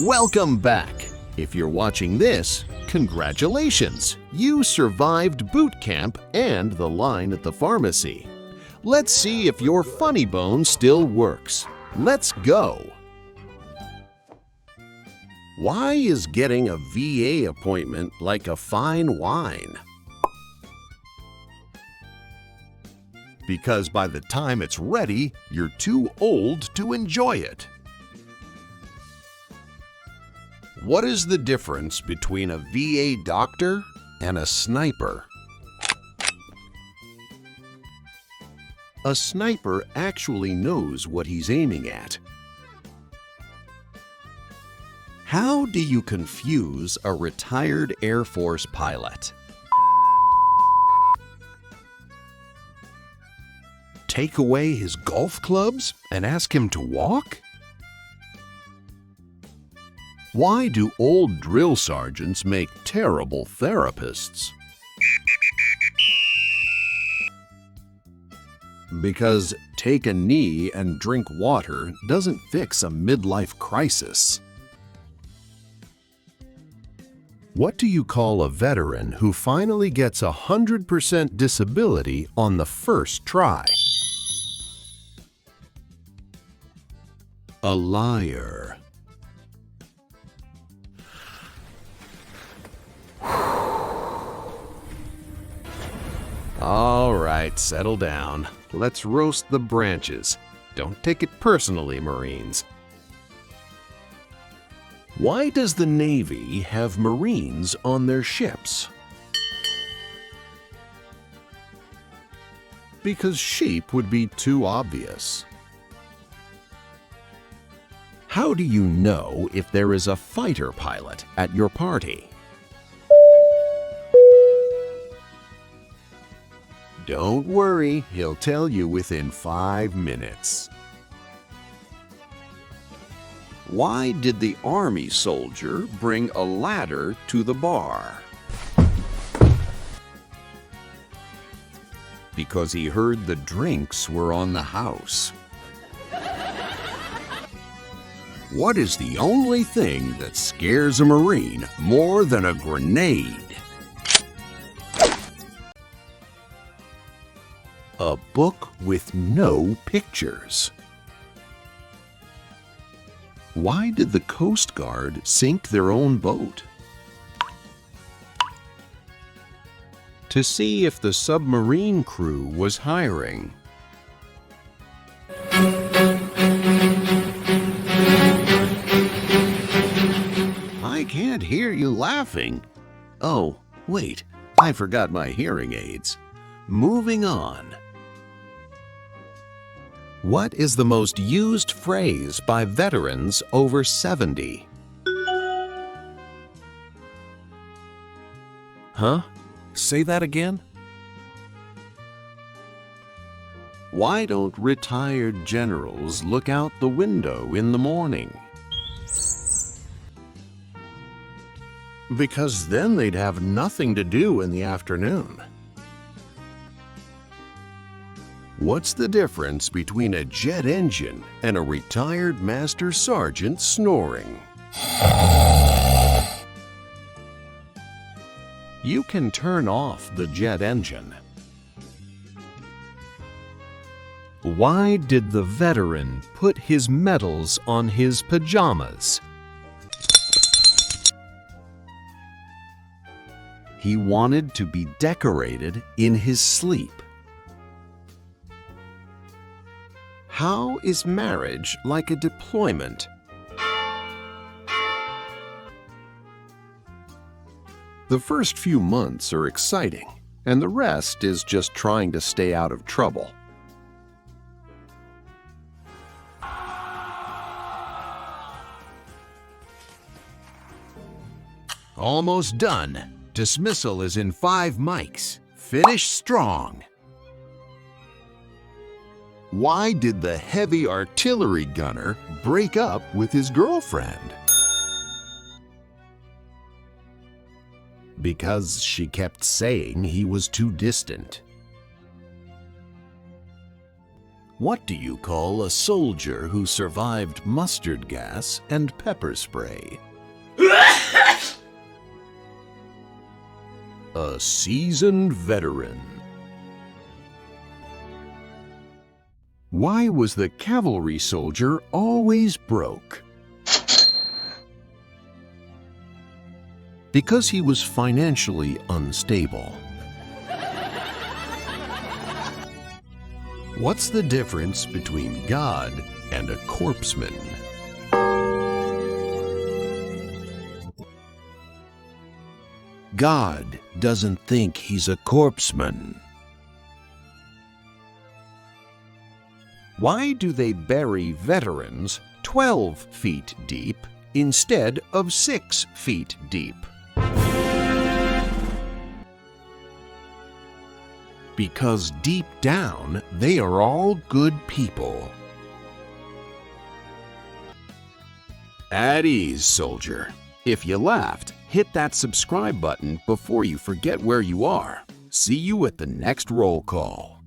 Welcome back. If you're watching this, congratulations! You survived boot camp and the line at the pharmacy. Let's see if your funny bone still works. Let's go! Why is getting a VA appointment like a fine wine? Because by the time it's ready, you're too old to enjoy it. What is the difference between a VA doctor and a sniper? A sniper actually knows what he's aiming at. How do you confuse a retired Air Force pilot? Take away his golf clubs and ask him to walk? Why do old drill sergeants make terrible therapists? Because take a knee and drink water doesn't fix a midlife crisis. What do you call a veteran who finally gets 100% disability on the first try? A liar. All right, settle down. Let's roast the branches. Don't take it personally, Marines. Why does the Navy have Marines on their ships? Because sheep would be too obvious. How do you know if there is a fighter pilot at your party? Don't worry, he'll tell you within 5 minutes. Why did the army soldier bring a ladder to the bar? Because he heard the drinks were on the house. What is the only thing that scares a Marine more than a grenade? A book with no pictures. Why did the Coast Guard sink their own boat? To see if the submarine crew was hiring. I can't hear you laughing. Oh, wait, I forgot my hearing aids. Moving on. What is the most used phrase by veterans over 70? Huh? Say that again? Why don't retired generals look out the window in the morning? Because then they'd have nothing to do in the afternoon. What's the difference between a jet engine and a retired master sergeant snoring? You can turn off the jet engine. Why did the veteran put his medals on his pajamas? He wanted to be decorated in his sleep. How is marriage like a deployment? The first few months are exciting, and the rest is just trying to stay out of trouble. Almost done. Dismissal is in 5 mics. Finish strong. Why did the heavy artillery gunner break up with his girlfriend? Because she kept saying he was too distant. What do you call a soldier who survived mustard gas and pepper spray? A seasoned veteran. Why was the cavalry soldier always broke? Because he was financially unstable. What's the difference between God and a corpseman? God doesn't think he's a corpseman. Why do they bury veterans 12 feet deep instead of 6 feet deep? Because deep down, they are all good people. At ease, soldier. If you laughed, hit that subscribe button before you forget where you are. See you at the next roll call.